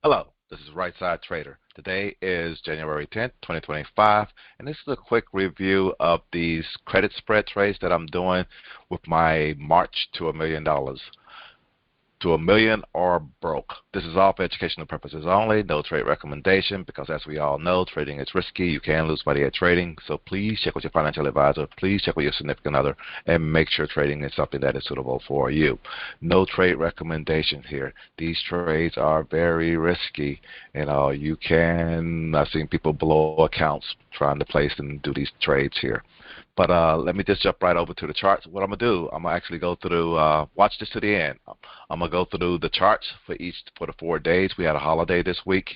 Hello, this is Right Side Trader. Today is January 10th, 2025, and this is a quick review of these credit spread trades that I'm doing with my March to $1 million. To a million or broke. This is all for educational purposes only, no trade recommendation, because as we all know, trading is risky. You can lose money at trading, so please check with your financial advisor, please check with your significant other, and make sure trading is something that is suitable for you. No trade recommendation here. These trades are very risky, and I've seen people blow accounts trying to place and do these trades here. But let me just jump right over to the charts. What I'm going to do, I'm going to actually go through, watch this to the end. I'm going to go through the charts for the 4 days. We had a holiday this week.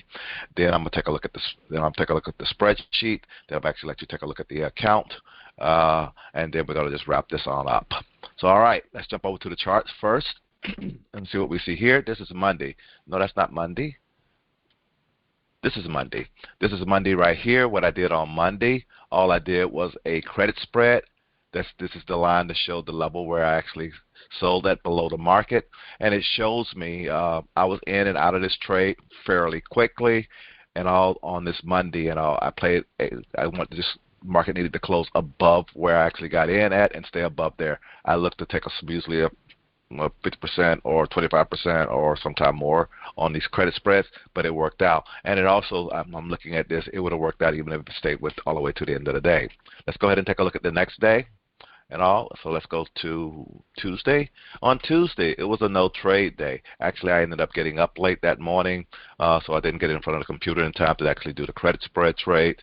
Then I'm going to take a look at this. Then I'm take a look at the spreadsheet. Then I'll actually let you take a look at the account. And then we're going to just wrap this on up. So, all right, let's jump over to the charts first and see what we see here. This is Monday. No, that's not Monday. This is Monday. This is Monday right here. What I did on Monday, all I did was a credit spread. This is the line to show the level where I actually sold at below the market. And it shows me I was in and out of this trade fairly quickly and all on this Monday. And I want this market needed to close above where I actually got in at and stay above there. I looked to take usually a 50% or 25% or sometime more on these credit spreads, but it worked out. And it also, I'm looking at this, it would have worked out even if it stayed with all the way to the end of the day. Let's go ahead and take a look at the next day and all. So let's go to Tuesday. On Tuesday, it was a no trade day. Actually, I ended up getting up late that morning, so I didn't get in front of the computer in time to actually do the credit spread trade.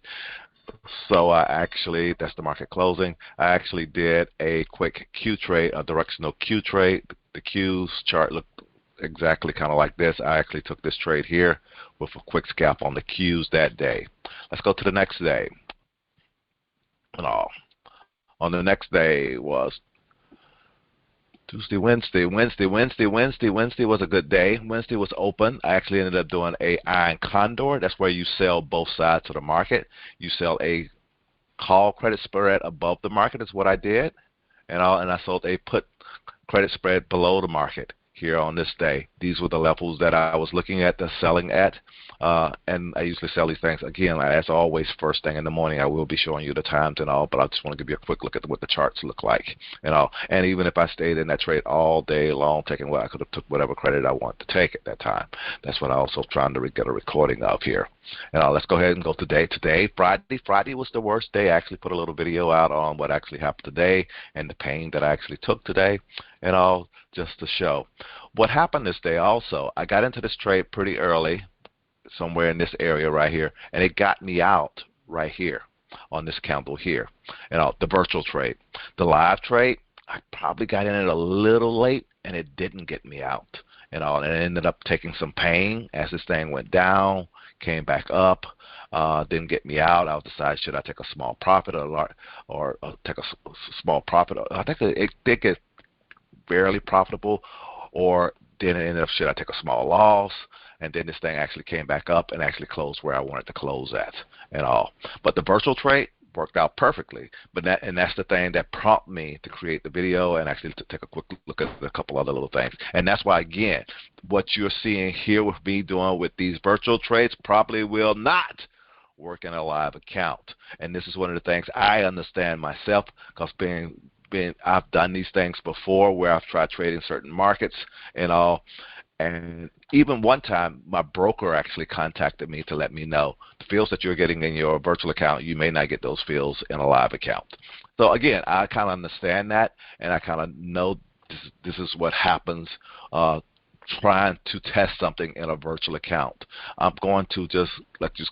So that's the market closing. I actually did a quick Q trade, a directional Q trade. The Q's chart looked exactly kind of like this. I actually took this trade here with a quick scalp on the Q's that day. Let's go to the next day. On the next day was Tuesday, Wednesday was a good day. Wednesday was open. I actually ended up doing a iron condor. That's where you sell both sides of the market. You sell a call credit spread above the market is what I did. And I sold a put credit spread below the market here on this day. These were the levels that I was looking at, selling at. And I usually sell these things, again, as always, first thing in the morning. I will be showing you the times and all, but I just want to give you a quick look at what the charts look like and all. And even if I stayed in that trade all day long, taking what I could have took whatever credit I want to take at that time. That's what I'm also trying to get a recording of here. And let's go ahead and go today. Friday was the worst day. I actually put a little video out on what actually happened today and the pain that I actually took today and all, just to show. What happened this day also, I got into this trade pretty early, somewhere in this area right here, and it got me out right here on this candle here. And the virtual trade. The live trade, I probably got in it a little late, and it didn't get me out. And it ended up taking some pain as this thing went down, came back up, didn't get me out. I was deciding, should I take a small profit or take a small profit? I think it did get barely profitable, or then it ended up, should I take a small loss? And then this thing actually came back up and actually closed where I wanted to close at and all. But the virtual trade worked out perfectly. That's the thing that prompted me to create the video and actually to take a quick look at a couple other little things. And that's why, again, what you're seeing here with me doing with these virtual trades probably will not work in a live account. And this is one of the things I understand myself, because I've done these things before where I've tried trading certain markets and all. And even one time, my broker actually contacted me to let me know the fields that you're getting in your virtual account, you may not get those fields in a live account. So again, I kind of understand that, and I kind of know this is what happens trying to test something in a virtual account. I'm going to just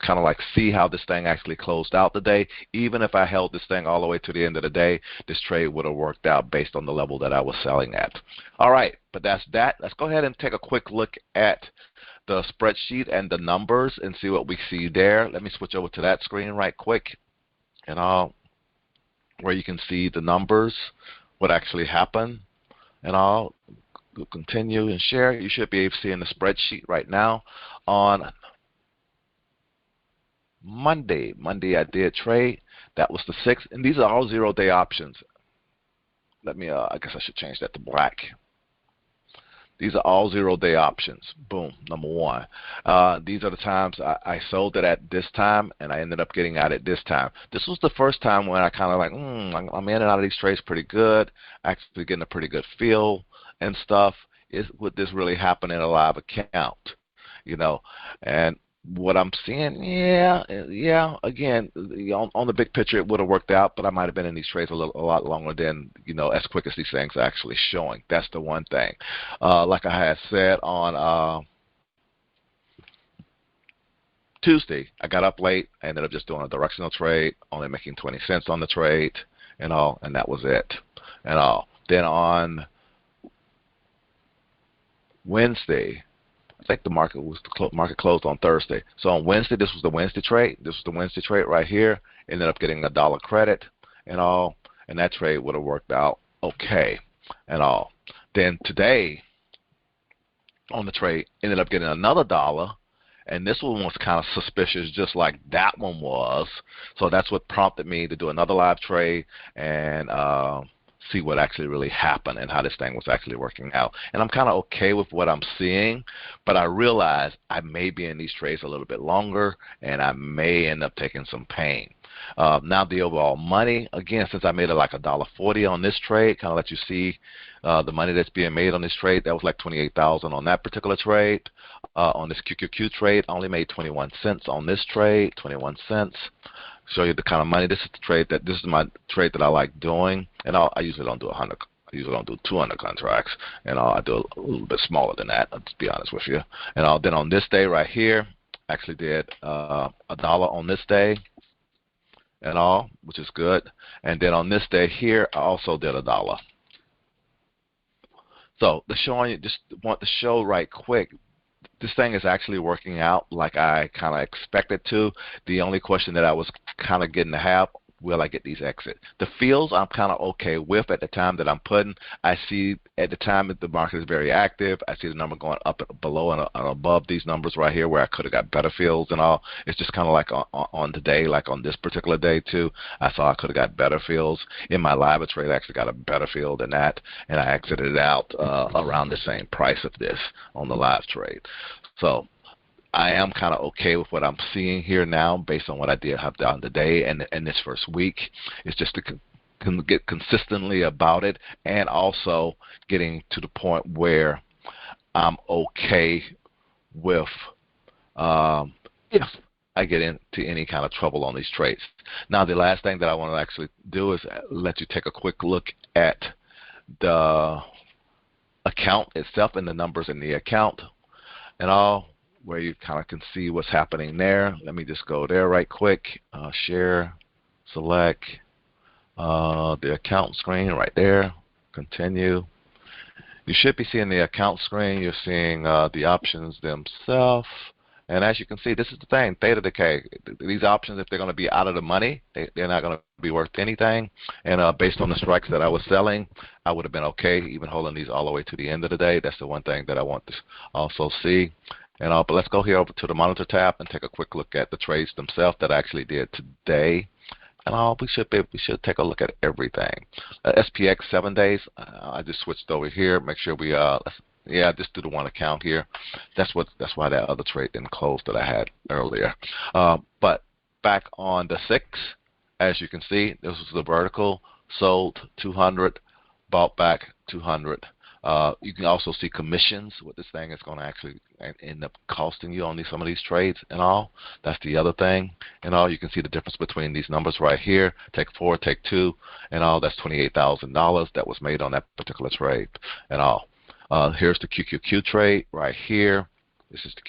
kind of like see how this thing actually closed out today. Even if I held this thing all the way to the end of the day, this trade would have worked out based on the level that I was selling at. All right, but that's that. Let's go ahead and take a quick look at the spreadsheet and the numbers and see what we see there. Let me switch over to that screen right quick, and where you can see the numbers, what actually happened, and all. Continue and share. You should be able to see in the spreadsheet right now. On Monday I did trade. That was the 6th, and these are all 0-day options. Let me I guess I should change that to black. These are all 0-day options. Boom, number one. These are the times I sold it at this time, and I ended up getting out at this time. This was the first time when I kind of like, I'm in and out of these trades pretty good, actually getting a pretty good feel and stuff. Would this really happen in a live account? And what I'm seeing, again, on the big picture, it would have worked out, but I might have been in these trades a lot longer than, as quick as these things are actually showing. That's the one thing. Like I had said on Tuesday, I got up late. I ended up just doing a directional trade, only making 20 cents on the trade and all, and that was it and all. Then on Wednesday, I think the market closed on Thursday. So on Wednesday, this was the Wednesday trade. This was the Wednesday trade right here. Ended up getting $1 credit and all, and that trade would have worked out okay and all. Then today on the trade, ended up getting another $1, and this one was kind of suspicious, just like that one was. So that's what prompted me to do another live trade and see what actually really happened and how this thing was actually working out. And I'm kind of okay with what I'm seeing, but I realize I may be in these trades a little bit longer, and I may end up taking some pain. Now the overall money, again, since I made it like $1.40 on this trade, kind of let you see the money that's being made on this trade. That was like $28,000 on that particular trade. On this QQQ trade, I only made 21 cents on this trade, 21 cents. Show you the kind of money. This is my trade that I like doing, and I usually don't do 100. I usually don't do 200 contracts, and I do a little bit smaller than that. To be honest with you. And then on this day right here, I actually did $1 on this day, and all, which is good. And then on this day here, I also did $1. So just want to show right quick. This thing is actually working out like I kind of expected to. The only question that I was kind of getting to have, will I get these exit? The fields I'm kind of okay with at the time that I'm putting. I see at the time that the market is very active. I see the number going up, below, and above these numbers right here where I could have got better fields and all. It's just kind of like on today, like on this particular day too. I saw I could have got better fields. In my live trade, I actually got a better field than that, and I exited it out around the same price of this on the live trade. So I am kind of okay with what I'm seeing here now based on what I did have done today and this first week. It's just to get consistently about it, and also getting to the point where I'm okay with if I get into any kind of trouble on these trades. Now, the last thing that I want to actually do is let you take a quick look at the account itself and the numbers in the account and all, where you kind of can see what's happening there. Let me just go there right quick. Share, select the account screen right there. Continue. You should be seeing the account screen. You're seeing the options themselves. And as you can see, this is the thing, theta decay. These options, if they're going to be out of the money, they're not going to be worth anything. And based on the strikes that I was selling, I would have been okay even holding these all the way to the end of the day. That's the one thing that I want to also see. But let's go here over to the monitor tab and take a quick look at the trades themselves that I actually did today. And we should take a look at everything. SPX 7 days. I just switched over here. Make sure we just do the one account here. That's why that other trade didn't close that I had earlier. But back on the 6th, as you can see, this was the vertical. Sold 200, bought back 200. You can also see commissions, what this thing is going to actually end up costing you on some of these trades and all. That's the other thing and all. You can see the difference between these numbers right here. Take 4, take 2 and all. That's $28,000 that was made on that particular trade and all. Here's the QQQ trade right here. This is the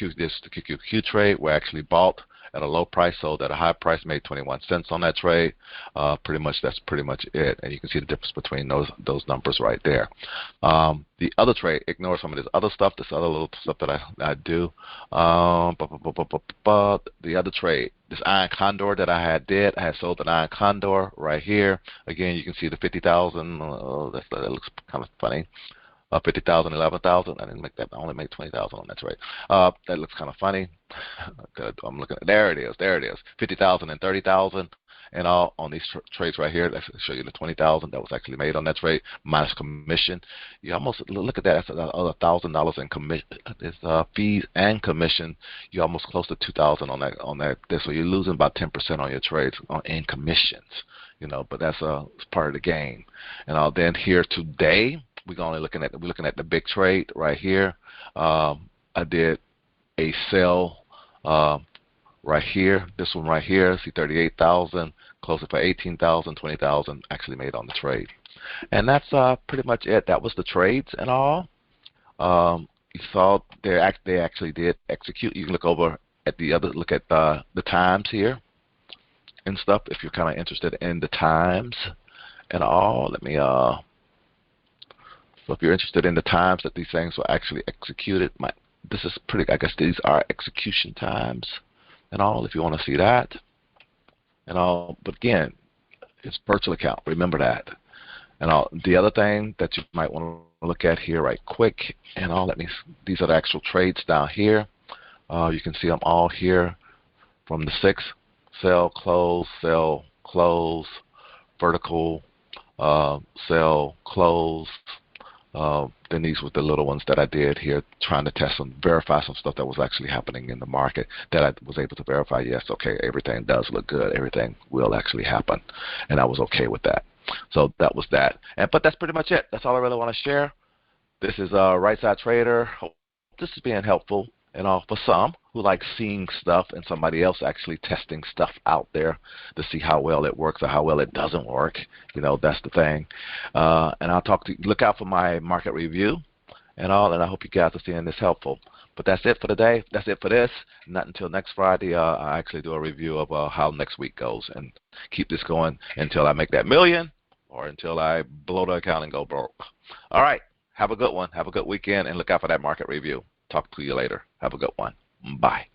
QQQ trade. We actually bought at a low price, sold at a high price, made 21 cents on that trade. That's pretty much it. And you can see the difference between those numbers right there. The other trade, ignore some of this other stuff, this other little stuff that I do. The other trade, this iron condor that I had sold an iron condor right here. Again, you can see the 50,000. That looks kind of funny. 50,000, 11,000. I didn't make that. I only made 20,000 on that trade. That looks kind of funny. I'm looking at, there it is. There it is. 50,000 and 30,000 and all on these trades right here. Let's show you the 20,000 that was actually made on that trade minus commission. You almost look at that. That's another $1,000 in commission. It's fees and commission. You're almost close to 2,000 on that. So you're losing about 10% on your trades in commissions. But that's part of the game. And then here today, we're looking at the big trade right here. I did a sell right here. This one right here. See 38,000, close it for 18,000, 20,000 actually made on the trade. And that's pretty much it. That was the trades and all. You saw they actually did execute. You can look over at look at the times here and stuff if you're kind of interested in the times and all. Let me so if you're interested in the times that these things were actually executed, this is pretty, I guess these are execution times and all, if you want to see that and all. But again, it's virtual account, remember that and all. The other thing that you might want to look at here right quick and all, these are the actual trades down here. You can see them all here from the 6, sell, close, vertical, sell, close. Then these were the little ones that I did here, trying to test and verify some stuff that was actually happening in the market that I was able to verify. Yes, okay, everything does look good. Everything will actually happen, and I was okay with that. So that was that. But that's pretty much it. That's all I really want to share. This is Right Side Trader. Hope this is being helpful and all for some who like seeing stuff and somebody else actually testing stuff out there to see how well it works or how well it doesn't work. That's the thing. And I'll look out for my market review and all, and I hope you guys are seeing this helpful. But that's it for today. That's it for this. Not until next Friday, I actually do a review of how next week goes and keep this going until I make that million or until I blow the account and go broke. All right. Have a good one. Have a good weekend, and look out for that market review. Talk to you later. Have a good one. Bye.